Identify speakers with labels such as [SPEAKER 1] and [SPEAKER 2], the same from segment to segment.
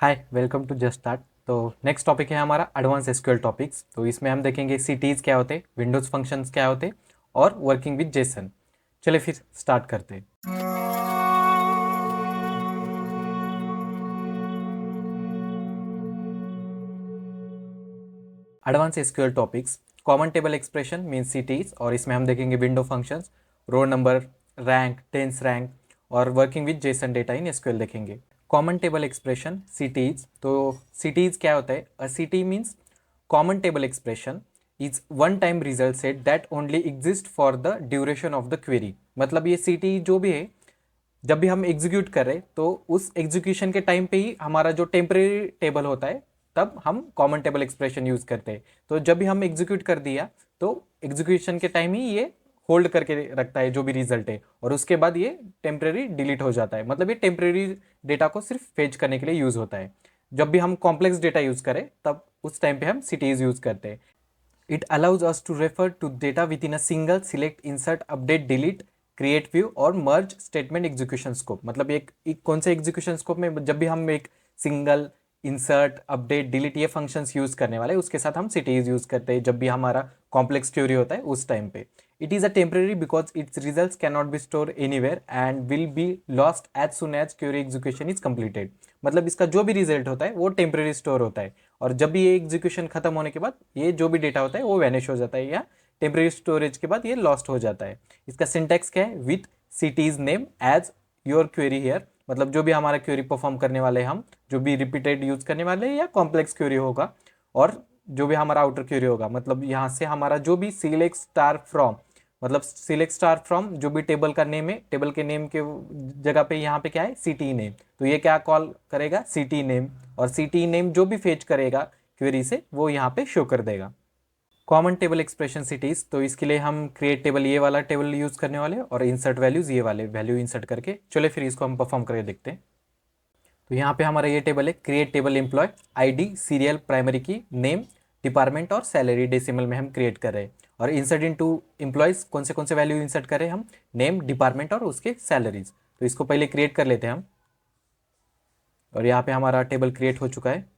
[SPEAKER 1] Hi welcome to just start. तो next topic है हमारा एडवांस एसक्यूएल टॉपिक्स। तो इसमें हम देखेंगे सिटीज़ क्या होते हैं, विंडोज़ फंक्शंस क्या होते हैं और वर्किंग विद जेसन। चलिए फिर स्टार्ट करते हैं। Advance SQL topics, common table expression means CTEs, और इसमें हम देखेंगे window functions, row number, rank, dense rank और working with JSON data in SQL देखेंगे। कॉमन टेबल एक्सप्रेशन सिटीज़, तो सिटीज़ क्या होता है? A CTE means common table expression is one time result set that only exist for the duration of the query। मतलब ये ct जो भी है, जब भी हम एग्जीक्यूट कर रहे तो उस एग्जीक्यूशन के टाइम पे ही हमारा जो टेम्परेरी टेबल होता है तब हम कॉमन टेबल एक्सप्रेशन यूज करते हैं। तो जब भी हम एग्जीक्यूट कर दिया तो एग्जीक्यूशन के टाइम ही ये होल्ड करके रखता है जो भी रिजल्ट है, और उसके बाद ये टेम्परेरी डिलीट हो जाता है। मतलब ये टेम्परेरी डेटा को सिर्फ फेच करने के लिए यूज होता है। जब भी हम कॉम्प्लेक्स डेटा यूज करें तब उस टाइम पे हम सिटीज यूज करते हैं। It allows us to refer to data within a single select insert update delete create view और मर्ज स्टेटमेंट एग्जीक्यूशन स्कोप। मतलब एक कौन से एग्जीक्यूशन स्कोप में जब भी हम एक सिंगल इंसर्ट अपडेट डिलीट ये फंक्शंस यूज करने वाले उसके साथ हम सिटीज यूज करते हैं जब भी हमारा कॉम्प्लेक्स क्वेरी होता है उस टाइम पे। It is a temporary because its results can not be store anywhere and will be lost as soon as query execution is completed. मतलब इसका जो भी रिजल्ट होता है वो टेम्परेरी स्टोर होता है, और जब भी ये एग्जीक्यूशन खत्म होने के बाद ये जो भी डेटा होता है वो वैनिश हो जाता है या टेम्परेरी स्टोरेज के बाद ये लॉस्ट हो जाता है। इसका सिंटैक्स क्या है? With CTEs name as your query here. मतलब जो भी हमारा क्वेरी परफॉर्म करने वाले हम जो भी रिपीटेड यूज करने वाले या कॉम्प्लेक्स क्वेरी होगा, और जो भी हमारा आउटर क्वेरी होगा, मतलब यहाँ से हमारा जो भी सिलेक्ट स्टार फ्रॉम, मतलब सिलेक्ट स्टार फ्रॉम जो भी टेबल का नेम है, टेबल के नेम के जगह पे यहाँ पे क्या है? City name. तो ये क्या कॉल करेगा? सिटी नेम, और सिटी नेम जो भी फेच करेगा क्वेरी से वो यहाँ पे शो कर देगा। कॉमन टेबल एक्सप्रेशन सिटीज, तो इसके लिए हम क्रिएट टेबल ये वाला टेबल यूज करने वाले और इंसर्ट वैल्यूज ये वाले वैल्यू इंसर्ट करके। चले फिर इसको हम परफॉर्म करके देखते हैं। तो यहाँ पे हमारा ये टेबल है, create table employee ID serial primary key name department और सैलरी डेसिमल में हम क्रिएट कर रहे हैं। और इंसर्ट इनटू एम्प्लॉयज कौन से वैल्यू इंसर्ट कर रहे हैं हम? नेम, डिपार्टमेंट और उसके सैलरीज। तो इसको पहले क्रिएट कर लेते हैं हम, और यहाँ पे हमारा टेबल क्रिएट हो चुका है।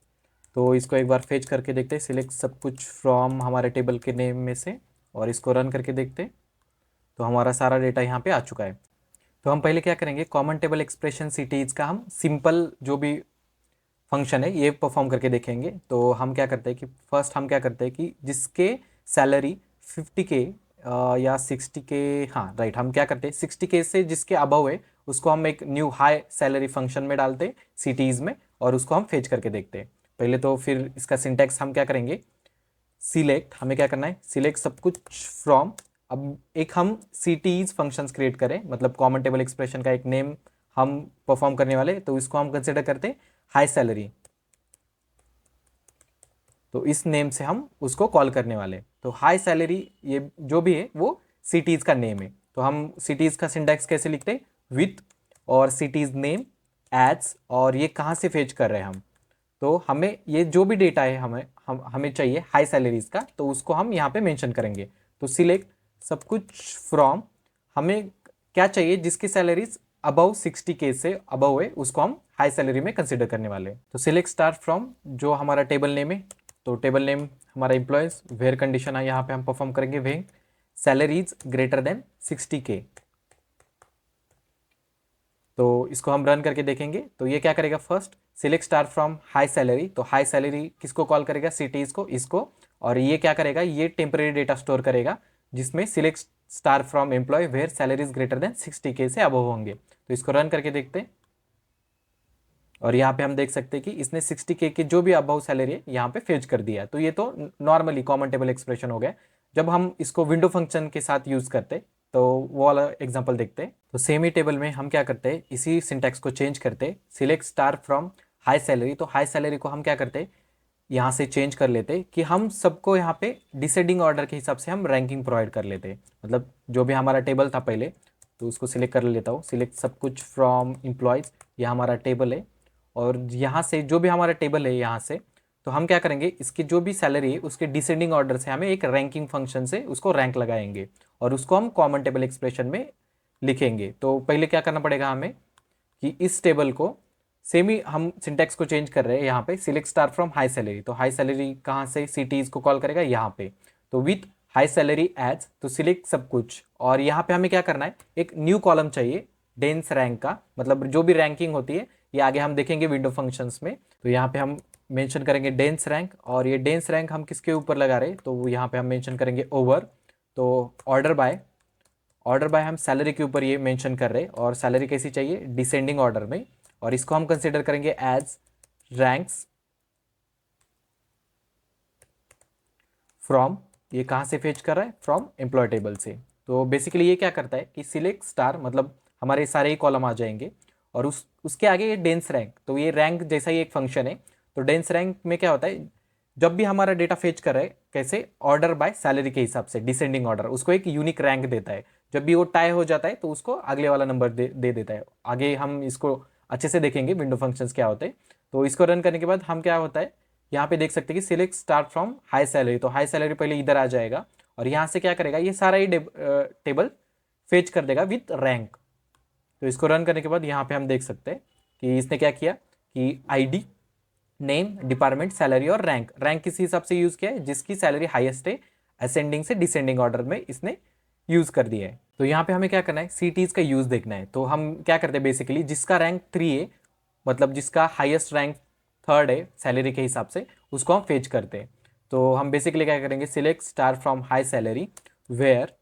[SPEAKER 1] तो इसको एक बार फेच करके देखते हैं, सिलेक्ट सब कुछ फ्रॉम हमारे टेबल के नेम में से, और इसको रन करके देखते हैं। तो हमारा सारा डेटा यहाँ पे आ चुका है। तो हम पहले क्या करेंगे, कॉमन टेबल एक्सप्रेशन सिटीज का हम सिंपल जो भी फंक्शन है ये परफॉर्म करके देखेंगे। तो हम क्या करते हैं कि फर्स्ट हम क्या करते हैं कि जिसके सैलरी 50K या 60K, हाँ राइट, हम क्या करते हैं 60K से जिसके अबव है उसको हम एक न्यू हाई सैलरी फंक्शन में डालते हैं सिटीज में, और उसको हम फेच करके देखते हैं पहले। तो फिर इसका सिंटैक्स हम क्या करेंगे, सिलेक्ट, हमें क्या करना है, सिलेक्ट सब कुछ फ्रॉम। अब एक हम सिटीज फंक्शंस क्रिएट करें, मतलब कॉमन टेबल एक्सप्रेशन का एक नेम हम परफॉर्म करने वाले, तो इसको हम कंसिडर करते हैं हाई सैलरी। तो इस नेम से हम उसको कॉल करने वाले। तो हाई सैलरी ये जो भी है वो सिटीज का नेम है। तो हम सिटीज का सिंटैक्स कैसे लिखते हैं? विथ और सिटीज नेम एड्स, और ये कहाँ से फेच कर रहे हैं हम? तो हमें ये जो भी डेटा है हमें चाहिए हाई सैलरीज का, तो उसको हम यहाँ पे मेंशन करेंगे। तो सिलेक्ट सब कुछ फ्रॉम, हमें क्या चाहिए जिसकी सैलरीज अबव 60K से अबव है उसको हम हाई सैलरी में कंसिडर करने वाले हैं। तो सिलेक्ट स्टार फ्रॉम जो हमारा टेबल नेम है, तो टेबल नेम हमारा एम्प्लॉयज, वेयर कंडीशन है यहाँ पे हम परफॉर्म करेंगे where salary is greater than 60K। तो इसको हम रन करके देखेंगे। तो ये क्या करेगा, first select star from high salary, तो हाई सैलरी किसको कॉल करेगा? सिटीज को, इसको। और ये क्या करेगा, ये टेम्परेरी डेटा स्टोर करेगा जिसमें select star from employee where salary is greater than 60K से अबव होंगे। तो इसको रन करके देखते हैं, और यहाँ पे हम देख सकते हैं कि इसने 60K की जो भी अबव सैलरी है यहाँ पे फेच कर दिया। तो ये तो नॉर्मली कॉमन टेबल एक्सप्रेशन हो गया। जब हम इसको विंडो फंक्शन के साथ यूज करते तो वो वाला एग्जांपल देखते हैं। तो सेम ही टेबल में हम क्या करते हैं, इसी सिंटैक्स को चेंज करते, select star from high salary. तो हाई सैलरी को हम क्या करते, यहाँ से चेंज कर लेते कि हम सबको यहाँ पे डिसेंडिंग ऑर्डर के हिसाब से हम रैंकिंग प्रोवाइड कर लेते। मतलब जो भी हमारा टेबल था पहले, तो उसको सिलेक्ट कर लेता हूँ, सिलेक्ट सब कुछ फ्रॉम एम्प्लॉयज़, यह हमारा टेबल है। और यहाँ से जो भी हमारा टेबल है यहाँ से, तो हम क्या करेंगे, इसकी जो भी सैलरी है उसके डिसेंडिंग ऑर्डर से हमें एक रैंकिंग फंक्शन से उसको रैंक लगाएंगे, और उसको हम कॉमन टेबल एक्सप्रेशन में लिखेंगे। तो पहले क्या करना पड़ेगा हमें कि इस टेबल को सेम ही हम सिंटैक्स को चेंज कर रहे हैं यहाँ पे, select star from high salary, तो हाई सैलरी कहाँ से सिटीज को कॉल करेगा यहाँ पे, तो विथ हाई सैलरी एज, तो सिलेक्ट सब कुछ, और यहाँ पे हमें क्या करना है, एक न्यू कॉलम चाहिए डेंस रैंक का, मतलब जो भी रैंकिंग होती है ये आगे हम देखेंगे विंडो फंक्शंस में। तो यहाँ पे हम मेंशन करेंगे डेंस रैंक, और ये डेंस रैंक हम किसके ऊपर लगा रहे हैं, तो यहाँ पे हम मेंशन करेंगे ओवर, तो ऑर्डर बाय हम सैलरी के ऊपर ये मेंशन कर रहे हैं, और सैलरी कैसी चाहिए, डिसेंडिंग ऑर्डर में, और इसको हम कंसिडर करेंगे एज रैंक्स फ्रॉम, ये कहाँ से फेच कर रहा है, फ्रॉम एम्प्लॉय टेबल से। तो बेसिकली ये क्या करता है कि सिलेक्ट स्टार, मतलब हमारे सारे ही कॉलम आ जाएंगे, और उसके आगे ये डेंस रैंक, तो ये रैंक जैसा ही एक फंक्शन है। तो डेंस रैंक में क्या होता है, जब भी हमारा डेटा फेच कर रहा है कैसे, ऑर्डर बाय सैलरी के हिसाब से, डिसेंडिंग ऑर्डर, उसको एक यूनिक रैंक देता है। जब भी वो टाई हो जाता है तो उसको अगले वाला नंबर दे देता है। आगे हम इसको अच्छे से देखेंगे विंडो फंक्शंस क्या होते हैं। तो इसको रन करने के बाद हम क्या होता है, यहाँ पे देख सकते हैं कि select start from high salary, तो हाई सैलरी पहले इधर आ जाएगा, और यहाँ से क्या करेगा, ये सारा ही टेबल फेच कर देगा विथ रैंक। तो इसको रन करने के बाद यहाँ पे हम देख सकते हैं कि इसने क्या किया कि आईडी, नेम, डिपार्टमेंट, सैलरी और रैंक, रैंक किस हिसाब से यूज किया है, जिसकी सैलरी हाईएस्ट है, असेंडिंग से डिसेंडिंग ऑर्डर में इसने यूज कर दिया है। तो यहाँ पे हमें क्या करना है, सीटीज का यूज देखना है। तो हम क्या करते हैं बेसिकली, जिसका रैंक 3 है, मतलब जिसका हाईएस्ट रैंक 3rd है सैलरी के हिसाब से, उसको हम फेच करते हैं। तो हम बेसिकली क्या करेंगे, select star from high salary where,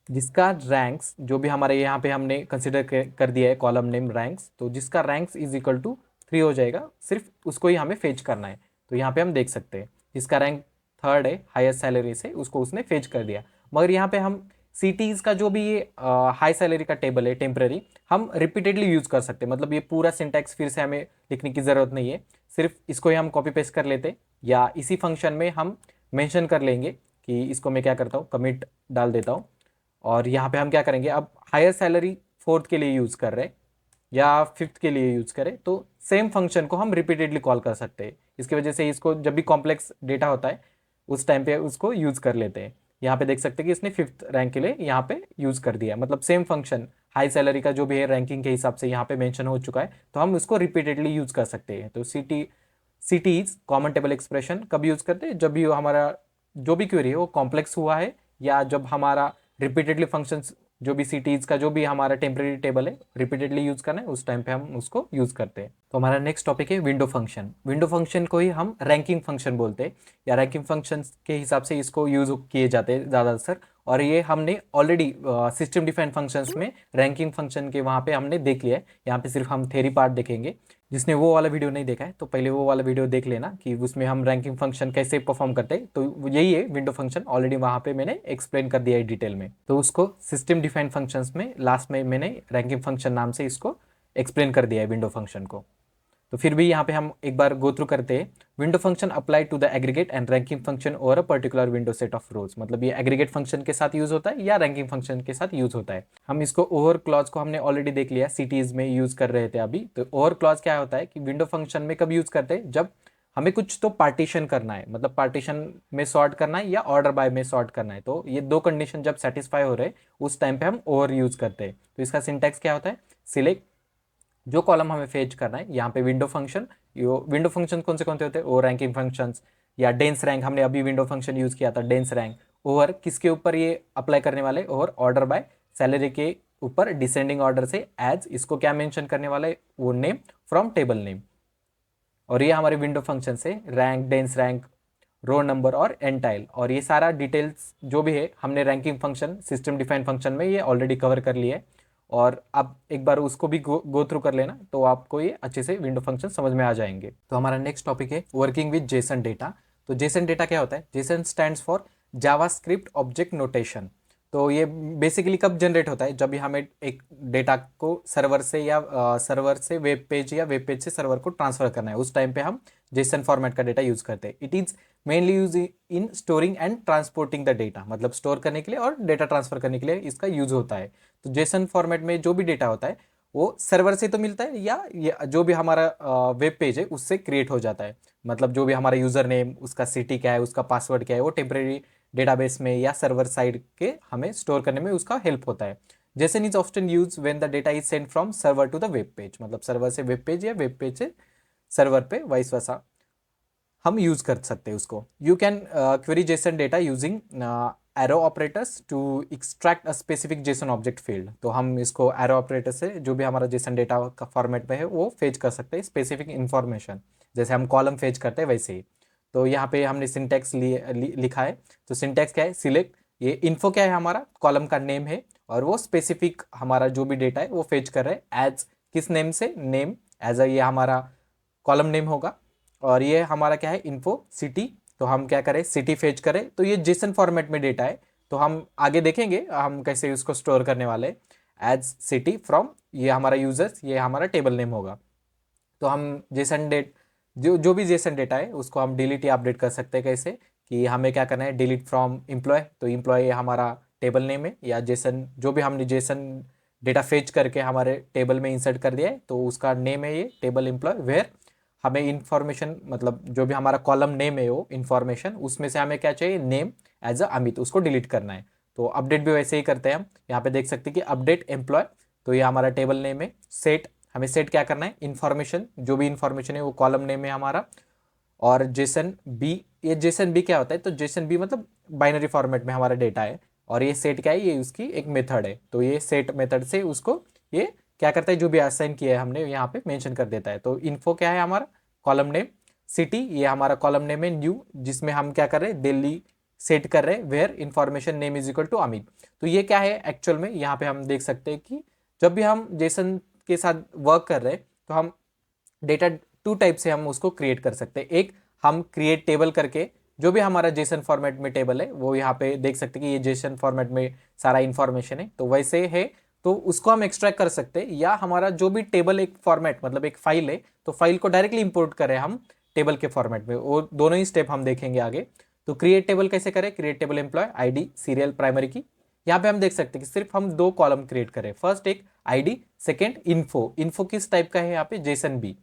[SPEAKER 1] जिसका रैंक्स जो भी हमारे यहाँ पे हमने कंसिडर कर दिया है कॉलम नेम रैंक्स, तो जिसका रैंक्स इज इक्वल टू 3 हो जाएगा, सिर्फ उसको ही हमें फेच करना है। तो यहाँ पे हम देख सकते हैं जिसका रैंक 3rd है हाईएस्ट सैलरी से, उसको उसने फेच कर दिया। मगर यहाँ पे हम सिटीज़ का जो भी ये हाई सैलरी का टेबल है टेम्पररी, हम रिपीटेडली यूज़ कर सकते हैं, मतलब ये पूरा सिंटैक्स फिर से हमें लिखने की ज़रूरत नहीं है, सिर्फ इसको ही हम कॉपी पेस्ट कर लेते, या इसी फंक्शन में हम मेंशन कर लेंगे कि इसको मैं क्या करता हूँ, कमिट डाल देता हूँ। और यहाँ पे हम क्या करेंगे, अब हायर सैलरी 4th के लिए यूज़ कर रहे हैं या 5th के लिए यूज़ करें, तो सेम फंक्शन को हम रिपीटेडली कॉल कर सकते हैं। इसकी वजह से इसको जब भी कॉम्प्लेक्स डेटा होता है उस टाइम पे उसको यूज़ कर लेते हैं। यहाँ पे देख सकते हैं कि इसने 5th रैंक के लिए यहाँ पे यूज़ कर दिया, मतलब सेम फंक्शन हाई सैलरी का जो भी है रैंकिंग के हिसाब से यहाँ पे मेंशन हो चुका है, तो हम उसको रिपीटेडली यूज़ कर सकते हैं। तो सिटीज कॉमन टेबल एक्सप्रेशन कब यूज़ करते हैं, जब भी हमारा जो भी क्वेरी है वो कॉम्प्लेक्स हुआ है, या जब हमारा रिपीटेडली फंक्शंस जो भी सिटीज का जो भी हमारा टेम्परेरी टेबल है रिपीटेडली यूज करना है, उस टाइम पे हम उसको यूज करते हैं। तो हमारा नेक्स्ट टॉपिक है विंडो फंक्शन। विंडो फंक्शन को ही हम रैंकिंग फंक्शन बोलते हैं, या रैंकिंग फंक्शन के हिसाब से इसको यूज किए जाते हैं ज़्यादातर। और ये हमने ऑलरेडी सिस्टम डिफाइंड फंक्शंस में रैंकिंग फंक्शन के वहाँ पे हमने देख लिया है। यहाँ पे सिर्फ हम थ्योरी पार्ट देखेंगे। जिसने वो वाला वीडियो नहीं देखा है तो पहले वो वाला वीडियो देख लेना कि उसमें हम रैंकिंग फंक्शन कैसे परफॉर्म करते हैं। तो यही है विंडो फंक्शन, ऑलरेडी वहाँ पे मैंने एक्सप्लेन कर दिया है डिटेल में। तो उसको सिस्टम डिफाइंड फंक्शंस में लास्ट में मैंने रैंकिंग फंक्शन नाम से इसको एक्सप्लेन कर दिया है विंडो फंक्शन को। तो फिर भी यहाँ पे हम एक बार गो थ्रू करते हैं। Window function apply to the aggregate and ranking function over a particular window set of rows, मतलब ये एग्रीगेट फंक्शन के साथ यूज होता है या रैंकिंग फंक्शन के साथ यूज होता है। हम इसको ओवर क्लॉज को हमने ऑलरेडी देख लिया, सिटीज में यूज कर रहे थे अभी। तो ओवर क्लॉज क्या होता है कि विंडो फंक्शन में कब यूज करते हैं, जब हमें कुछ तो पार्टीशन करना है, मतलब पार्टीशन में सॉर्ट करना है या ऑर्डर बाय में सॉर्ट करना है। तो ये दो कंडीशन जब सेटिस्फाई हो रहे उस टाइम पे हम ओवर यूज करते हैं। तो इसका सिंटैक्स क्या होता है, सिलेक्ट जो कॉलम हमें फेच करना है, यहाँ पे विंडो फंक्शन, विंडो फंक्शन कौन से होते हैं, वो रैंकिंग फंक्शंस या डेंस रैंक, हमने अभी विंडो फंक्शन यूज किया था डेंस रैंक। ओवर किसके ऊपर ये अप्लाई करने वाले, ओवर ऑर्डर बाय सैलरी के ऊपर डिसेंडिंग ऑर्डर से एज, इसको क्या मेंशन करने वाले, वो नेम फ्रॉम टेबल नेम। और ये हमारे विंडो फंक्शन से rank, dense rank, row number और एंटाइल, और ये सारा डिटेल्स जो भी है हमने ranking function system defined function में ये ऑलरेडी कवर कर लिया है। और आप एक बार उसको भी गो थ्रू कर लेना, तो आपको ये अच्छे से विंडो फंक्शन समझ में आ जाएंगे। तो हमारा नेक्स्ट टॉपिक है वर्किंग विद जेसन डेटा। तो जेसन डेटा क्या होता है, Jason stands for JavaScript object notation. तो ये बेसिकली कब जनरेट होता है, जब भी हमें एक डेटा को सर्वर से या सर्वर से वेब पेज या वेब पेज से सर्वर को ट्रांसफर करना है, उस टाइम पे हम जेसन फॉर्मेट का डेटा यूज करते हैं। It is mainly use in storing and transporting the data, मतलब स्टोर करने के लिए और डेटा ट्रांसफर करने के लिए इसका यूज होता है। तो जेसन फॉर्मेट में जो भी डेटा होता है वो सर्वर से तो मिलता है, या जो भी हमारा वेब पेज है उससे क्रिएट हो जाता है। मतलब जो भी हमारा यूजर नेम, उसका सिटी क्या है, उसका पासवर्ड क्या है, वो टेम्परेरी डेटाबेस में या सर्वर साइड के हमें स्टोर करने में उसका हेल्प होता है। JSON is often use when the data is send from server to the web page, मतलब सर्वर से वेब पेज या वेब पेज से सर्वर पे, वाइस वर्सा हम यूज कर सकते हैं उसको। You can query JSON data using arrow operators to extract a specific JSON object field. तो हम इसको एरो ऑपरेटर से जो भी हमारा जेसन डेटा का फॉर्मेट में है वो फेच कर सकते हैं स्पेसिफिक इंफॉर्मेशन, जैसे हम कॉलम फेच करते हैं वैसे ही। तो यहाँ पे हमने सिंटैक्स लिखा है। तो सिंटैक्स क्या है, सिलेक्ट, ये इन्फो क्या है, हमारा कॉलम का नेम है, और वो स्पेसिफिक हमारा जो भी डेटा है वो फेच कर रहे हैं एज किस नेम से, नेम एज अ, ये हमारा कॉलम नेम होगा। और ये हमारा क्या है, इन्फो सिटी। तो हम क्या करें, सिटी फेच करें, तो ये जेसन फॉर्मेट में डेटा है। तो हम आगे देखेंगे हम कैसे उसको स्टोर करने वाले, एज सिटी फ्रॉम ये हमारा यूजर्स, ये हमारा टेबल नेम होगा। तो हम जेसन डेट जो जो भी जेसन डेटा है उसको हम डिलीट या अपडेट कर सकते हैं कैसे, कि हमें क्या करना है, डिलीट फ्रॉम एम्प्लॉय। तो एम्प्लॉय हमारा टेबल नेम है, या जेसन जो भी हमने जेसन डेटा फेच करके हमारे टेबल में इंसर्ट कर दिया है तो उसका नेम है ये टेबल एम्प्लॉय। वेयर हमें इंफॉर्मेशन, मतलब जो भी हमारा कॉलम नेम है वो इंफॉर्मेशन, उसमें से हमें क्या चाहिए, नेम एज अ अमित, उसको डिलीट करना है। तो अपडेट भी वैसे ही करते हैं हम। यहाँ पे देख सकते हैं कि अपडेट एम्प्लॉय, तो ये हमारा टेबल नेम है। सेट, हमें सेट क्या करना है, इन्फॉर्मेशन, जो भी इन्फॉर्मेशन है वो कॉलम नेम है हमारा। और जेसन बी, ये जेसन बी क्या होता है, तो जेसन बी मतलब बाइनरी फॉर्मेट में हमारा डेटा है। और ये सेट क्या है, ये उसकी एक मेथड है। तो ये सेट मेथड से उसको ये क्या करता है, जो भी असाइन किया है हमने यहाँ पे मेंशन कर देता है। तो इन्फो क्या है हमारा, कॉलम नेम, सिटी ये हमारा कॉलम नेम है न्यू, जिसमें हम क्या कर रहे हैं, दिल्ली सेट कर रहे हैं, where information name is equal to Amit. तो ये क्या है एक्चुअल में, यहाँ पे हम देख सकते हैं कि जब भी हम जेसन के साथ वर्क कर रहे हैं तो हम डेटा टू टाइप से हम उसको क्रिएट कर सकते हैं। एक, हम क्रिएट टेबल करके जो भी हमारा जेसन फॉर्मेट में टेबल है वो यहाँ पे देख सकते हैं कि ये जेसन फॉर्मेट में सारा इंफॉर्मेशन है, तो वैसे है। तो उसको हम एक्सट्रैक्ट कर सकते हैं, या हमारा जो भी टेबल एक फॉर्मेट मतलब एक फाइल है, तो फाइल को डायरेक्टली इंपोर्ट करें हम टेबल के फॉर्मेट में, वो दोनों ही स्टेप हम देखेंगे आगे। तो क्रिएट टेबल कैसे करें, create table employee ID serial primary key. यहाँ पे हम देख सकते हैं कि सिर्फ हम दो कॉलम क्रिएट करें, फर्स्ट एक आईडी, सेकेंड इन्फो। इन्फो किस टाइप का है यहाँ पे, जेसन बी।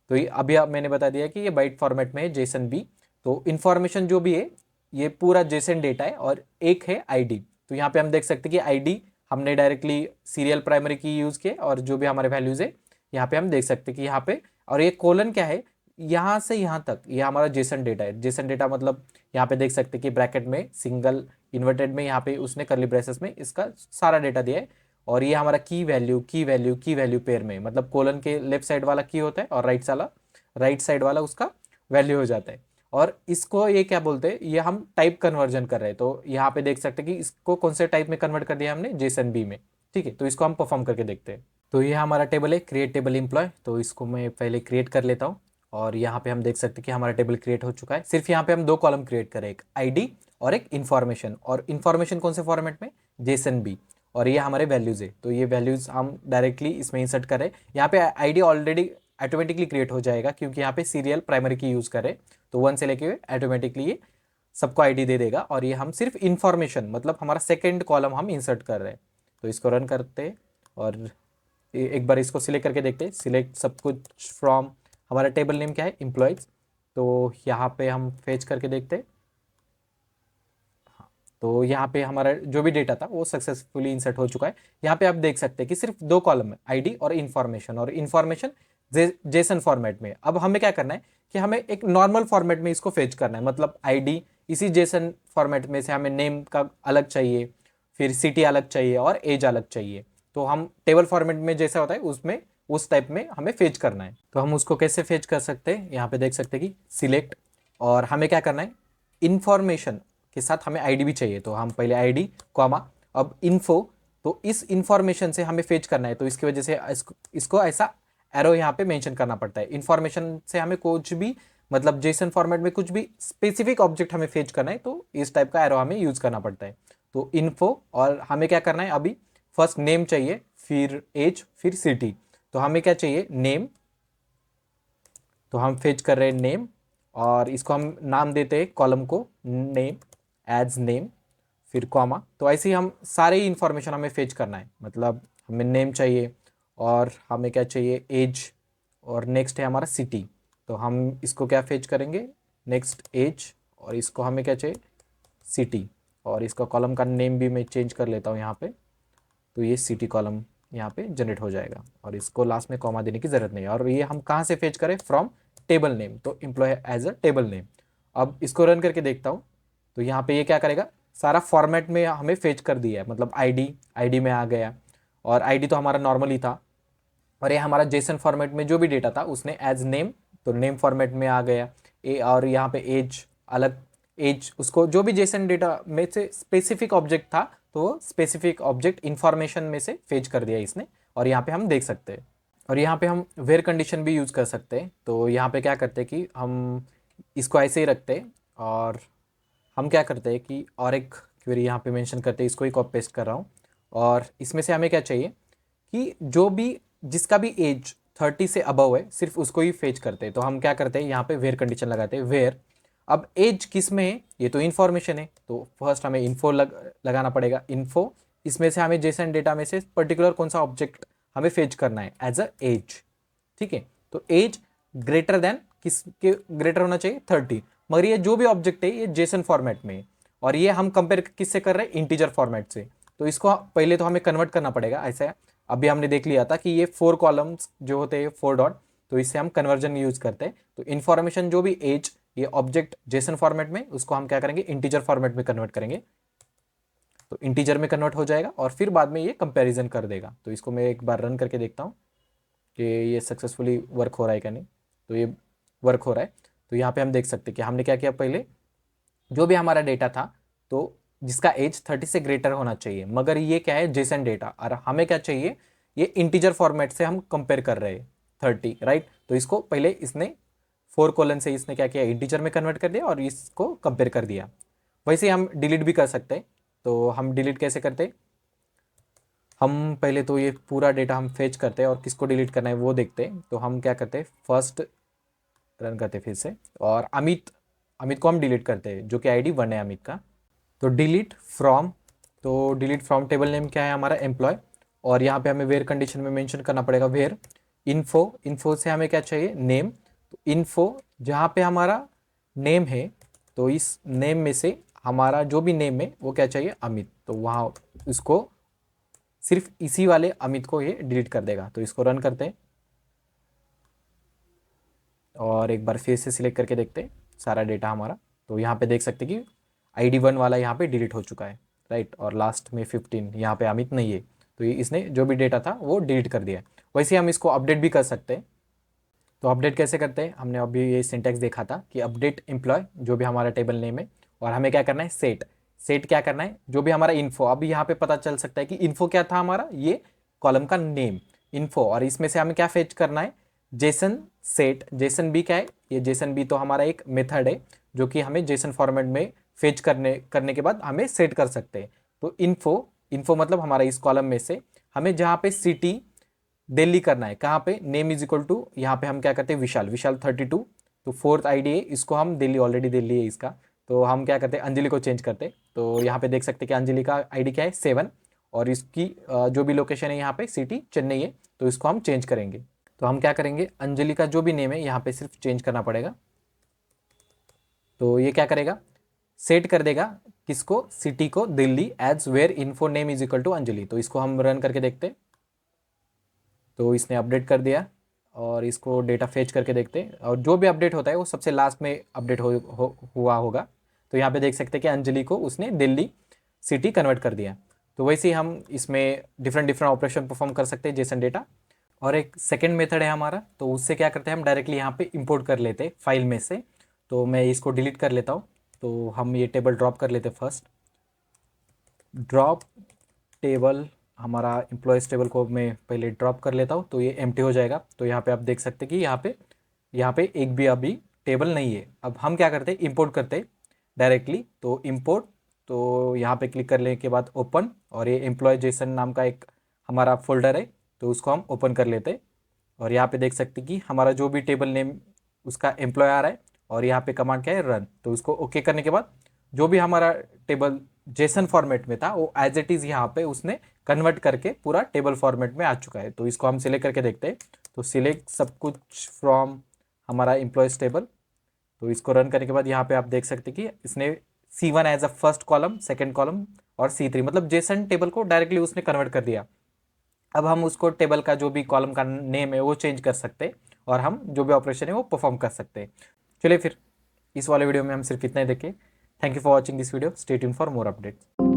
[SPEAKER 1] तो ये अभी आप मैंने बता दिया कि ये बाइट फॉर्मेट में है जेसन बी। तो इन्फॉर्मेशन जो भी है ये पूरा जेसन डेटा है, और एक है आईडी। तो यहाँ पे हम देख सकते हैं कि आईडी हमने डायरेक्टली सीरियल प्राइमरी की यूज किए, और जो भी हमारे वैल्यूज है यहाँ पे हम देख सकते हैं कि यहाँ पे, और ये कोलन क्या है, यहाँ से यहाँ तक ये हमारा जेसन डेटा है। जेसन डेटा मतलब यहाँ पे देख सकते हैं कि ब्रैकेट में सिंगल इन्वर्टेड में यहाँ पे उसने करली ब्रेसेस में इसका सारा डेटा दिया है। और ये हमारा की वैल्यू की वैल्यू की वैल्यू पेयर में, मतलब कोलन के लेफ्ट साइड वाला की होता है और राइट साइड वाला उसका वैल्यू हो जाता है। और इसको ये क्या बोलते हैं, ये हम टाइप कन्वर्जन कर रहे हैं। तो यहाँ पे देख सकते हैं कि इसको कौन से टाइप में कन्वर्ट कर दिया हमने, जेसन बी में। ठीक है, तो इसको हम परफॉर्म करके देखते हैं। तो ये हमारा टेबल है क्रिएट टेबल एम्प्लॉय। तो इसको मैं पहले क्रिएट कर लेता हूँ, और यहाँ पे हम देख सकते हैं कि हमारा टेबल क्रिएट हो चुका है। सिर्फ यहाँ पे हम दो कॉलम क्रिएट करें, एक आईडी और एक इन्फॉर्मेशन। और इन्फॉर्मेशन कौन से फॉर्मेट में, जेसन बी। और ये हमारे वैल्यूज़ है, तो ये वैल्यूज़ हम डायरेक्टली इसमें इंसर्ट करें। यहाँ पे आईडी ऑलरेडी ऑटोमेटिकली क्रिएट हो जाएगा, क्योंकि यहाँ पे सीरियल प्राइमरी की यूज़ करें, तो 1 से लेके ऑटोमेटिकली ये सबको आईडी दे देगा। और ये हम सिर्फ इन्फॉर्मेशन मतलब हमारा सेकेंड कॉलम हम इंसर्ट कर रहे हैं। तो इसको रन करते हैं, और एक बार इसको सिलेक्ट करके देखते हैं, सिलेक्ट सब कुछ फ्रॉम, हमारा टेबल नेम क्या है, एम्प्लॉयज़। तो यहाँ पे हम फेच करके देखते हैं। तो यहाँ पे हमारा जो भी डेटा था वो सक्सेसफुली इंसर्ट हो चुका है। यहाँ पे आप देख सकते हैं कि सिर्फ दो कॉलम है, आईडी और इन्फॉर्मेशन। और इन्फॉर्मेशन जेसन फॉर्मेट में। अब हमें क्या करना है कि हमें एक नॉर्मल फॉर्मेट में इसको फेच करना है, मतलब आईडी इसी जेसन फॉर्मेट में से हमें नेम का अलग चाहिए, फिर सिटी अलग चाहिए और एज अलग चाहिए। तो हम टेबल फॉर्मेट में जैसा होता है उसमें उस टाइप में हमें फेच करना है। तो हम उसको कैसे फेच कर सकते हैं, यहाँ पे देख सकते हैं कि सिलेक्ट, और हमें क्या करना है, इन्फॉर्मेशन के साथ हमें आईडी भी चाहिए। तो हम पहले आईडी कॉमा, अब इन्फो, तो इस इंफॉर्मेशन से हमें फेच करना है। तो इसकी वजह से इसको ऐसा एरो यहाँ पे मेंशन करना पड़ता है। इन्फॉर्मेशन से हमें कुछ भी मतलब जेसन फॉर्मेट में कुछ भी स्पेसिफिक ऑब्जेक्ट हमें फेच करना है, तो इस टाइप का एरो हमें यूज करना पड़ता है। तो इन्फो, और हमें क्या करना है, अभी फर्स्ट नेम चाहिए, फिर एज, फिर सिटी। तो हमें क्या चाहिए, नेम। तो हम फेच कर रहे हैं नेम, और इसको हम नाम देते हैं कॉलम को नेम, एज नेम, फिर कॉमा। तो ऐसे ही हम सारे ही इंफॉर्मेशन हमें फेच करना है, मतलब हमें नेम चाहिए, और हमें क्या चाहिए, एज, और नेक्स्ट है हमारा सिटी। तो हम इसको क्या फेच करेंगे, नेक्स्ट एज, और इसको हमें क्या चाहिए, सिटी। और इसका कॉलम का नेम भी मैं चेंज कर लेता हूँ यहाँ पे। तो ये सिटी कॉलम यहाँ पे जनरेट हो जाएगा और इसको लास्ट में कॉमा देने की जरूरत नहीं है। और ये हम कहाँ से फेच करें, फ्रॉम टेबल नेम, तो employee as a table name. अब इसको रन करके देखता हूँ, तो यहाँ पे ये क्या करेगा, सारा फॉर्मेट में हमें फेच कर दिया है, मतलब आईडी में आ गया, और आईडी तो हमारा नॉर्मल ही था, और ये हमारा जेसन फॉर्मेट में जो भी डेटा था उसने एज नेम, तो नेम फॉर्मेट में आ गया। और यहाँ पे एज अलग, एज उसको जो भी जेसन डेटा में से स्पेसिफिक ऑब्जेक्ट था तो स्पेसिफिक ऑब्जेक्ट इंफॉर्मेशन में से फेच कर दिया इसने, और यहाँ पे हम देख सकते हैं। और यहाँ पे हम वेयर कंडीशन भी यूज़ कर सकते हैं। तो यहाँ पे क्या करते हैं कि हम इसको ऐसे ही रखते हैं, और हम क्या करते हैं कि और एक क्वेरी यहाँ पे मेंशन करते हैं, इसको ही कॉपी पेस्ट कर रहा हूँ। और इसमें से हमें क्या चाहिए कि जो भी जिसका भी एज 30 से अबव है सिर्फ उसको ही फेच करते हैं। तो हम क्या करते हैं, यहाँ पे वेयर कंडीशन लगाते हैं, वेयर अब एज किस में है, ये तो इन्फॉर्मेशन है, तो फर्स्ट हमें इन्फो लगाना पड़ेगा, इन्फो, इसमें से हमें जेसन डेटा में से पर्टिकुलर कौन सा ऑब्जेक्ट हमें फेच करना है एज अ एज। ठीक है, तो एज ग्रेटर देन किसके ग्रेटर होना चाहिए, 30, मगर ये जो भी ऑब्जेक्ट है ये जेसन फॉर्मेट में है, और ये हम कंपेयर किससे कर रहे हैं, इंटीजर फॉर्मेट से। तो इसको पहले तो हमें कन्वर्ट करना पड़ेगा ऐसा। अभी हमने देख लिया था कि ये 4 कॉलम्स जो होते हैं 4 डॉट, तो इससे हम कन्वर्जन यूज करते हैं। तो इन्फॉर्मेशन जो भी एज ये ऑब्जेक्ट जेसन फॉर्मेट में, उसको हम क्या करेंगे, इंटीजर फॉर्मेट में कन्वर्ट करेंगे, तो इंटीजर में कन्वर्ट हो जाएगा और फिर बाद में ये कंपैरिजन कर देगा। तो इसको मैं एक बार रन करके देखता हूँ कि ये सक्सेसफुली वर्क हो रहा है क्या नहीं। तो ये वर्क हो रहा है। तो यहाँ पे हम देख सकते हैं कि हमने क्या किया, पहले जो भी हमारा डेटा था तो जिसका एज 30 से ग्रेटर होना चाहिए, मगर ये क्या है, जेसन डेटा, और हमें क्या चाहिए, ये इंटीजर फॉर्मेट से हम कंपेयर कर रहे हैं 30, राइट। तो इसको पहले इसने 4 कोलन से इसने क्या किया, इंटीजर में कन्वर्ट कर दिया और इसको कंपेयर कर दिया। वैसे हम डिलीट भी कर सकते हैं। तो हम डिलीट कैसे करते हैं, हम पहले तो ये पूरा डेटा हम फेच करते हैं और किसको डिलीट करना है वो देखते हैं। तो हम क्या करते हैं, फर्स्ट रन करते हैं फिर से, और अमित अमित को हम डिलीट करते हैं, जो कि आईडी 1 है अमित का। तो डिलीट फ्रॉम, तो डिलीट फ्रॉम टेबल नेम क्या है हमारा, एम्प्लॉय, और यहाँ पे हमें वेयर कंडीशन में मेंशन करना पड़ेगा वेयर इन्फो से हमें क्या चाहिए, नेम। तो इन्फो जहाँ पे हमारा नेम है, तो इस नेम में से हमारा जो भी नेम है वो क्या चाहिए, अमित, तो वहाँ इसको सिर्फ इसी वाले अमित को ये डिलीट कर देगा। तो इसको रन करते हैं और एक बार फिर से सिलेक्ट करके देखते हैं सारा डेटा हमारा। तो यहाँ पे देख सकते हैं कि ID 1 वाला यहाँ पे डिलीट हो चुका है, राइट, और लास्ट में 15 यहाँ पे अमित नहीं है, तो ये इसने जो भी डेटा था वो डिलीट कर दिया है। वैसे हम इसको अपडेट भी कर सकते हैं। तो अपडेट कैसे करते हैं, हमने अभी ये सिंटैक्स देखा था कि अपडेट एम्प्लॉय जो भी हमारा टेबल नेम है, और हमें क्या करना है, सेट क्या करना है, जो भी हमारा इन्फो, अभी यहाँ पे पता चल सकता है कि इन्फो क्या था हमारा, ये कॉलम का नेम इन्फो, और इसमें से हमें क्या फेच करना है, जेसन सेट। जेसन बी क्या है, ये जेसन बी तो हमारा एक मेथड है जो कि हमें जेसन फॉर्मेट में फेच करने के बाद हमें सेट कर सकते हैं। तो इन्फो मतलब हमारा इस कॉलम में से हमें जहाँ पे सिटी दिल्ली करना है, कहाँ पे, नेम इज इक्वल टू, यहाँ पे हम क्या करते हैं, विशाल 32, तो 4th आईडी है, इसको हम दिल्ली, ऑलरेडी दिल्ली है इसका, तो हम क्या करते हैं, अंजलि को चेंज करते हैं। तो यहाँ पे देख सकते हैं कि अंजलि का आईडी क्या है, 7, और इसकी जो भी लोकेशन है यहाँ पे सिटी चेन्नई है, तो इसको हम चेंज करेंगे। तो हम क्या करेंगे, अंजलि का जो भी नेम है यहाँ पे सिर्फ चेंज करना पड़ेगा। तो ये क्या करेगा, सेट कर देगा किसको, सिटी को, Delhi, as where info name is equal to Anjali. तो इसको हम रन करके देखते हैं। तो इसने अपडेट कर दिया, और इसको डेटा फेच करके देखते हैं, और जो भी अपडेट होता है वो सबसे लास्ट में अपडेट हुआ होगा। तो यहाँ पे देख सकते हैं कि अंजलि को उसने दिल्ली सिटी कन्वर्ट कर दिया। तो वैसे ही हम इसमें डिफरेंट ऑपरेशन परफॉर्म कर सकते हैं जेसन डेटा। और एक सेकेंड मेथड है हमारा, तो उससे क्या करते हैं, हम डायरेक्टली यहाँ पे इंपोर्ट कर लेते हैं फाइल में से। तो मैं इसको डिलीट कर लेता हूँ। तो हम ये टेबल ड्रॉप कर लेते हैं, फर्स्ट ड्रॉप टेबल, हमारा एम्प्लॉयज़ टेबल को मैं पहले ड्रॉप कर लेता हूँ, तो ये एम्प्टी हो जाएगा। तो यहाँ पे आप देख सकते हैं कि यहाँ पे एक भी अभी टेबल नहीं है। अब हम क्या करते हैं, इंपोर्ट करते हैं डायरेक्टली। तो इंपोर्ट, तो यहाँ पे क्लिक करने के बाद ओपन, और ये एम्प्लॉय जेसन नाम का एक हमारा फोल्डर है, तो उसको हम ओपन कर लेते हैं। और यहाँ पे देख सकते हैं कि हमारा जो भी टेबल नेम उसका एम्प्लॉय आ रहा है, और यहाँ पे कमांड क्या है, रन। तो उसको ओके करने के बाद जो भी हमारा टेबल जेसन फॉर्मेट में था वो एज इट इज़ यहाँ पे उसने कन्वर्ट करके पूरा टेबल फॉर्मेट में आ चुका है। तो इसको हम सिलेक्ट करके देखते हैं। तो सिलेक्ट सब कुछ फ्रॉम हमारा एम्प्लॉयज़ टेबल। तो इसको रन करने के बाद यहाँ पे आप देख सकते हैं कि इसने C1 as a first column, second column और C3, मतलब जेसन टेबल को डायरेक्टली उसने कन्वर्ट कर दिया। अब हम उसको टेबल का जो भी कॉलम का नेम है वो चेंज कर सकते हैं और हम जो भी ऑपरेशन है वो परफॉर्म कर सकते हैं। चलिए फिर इस वाले वीडियो में हम सिर्फ इतना ही देखें। Thank you for watching this video, stay tuned for more updates.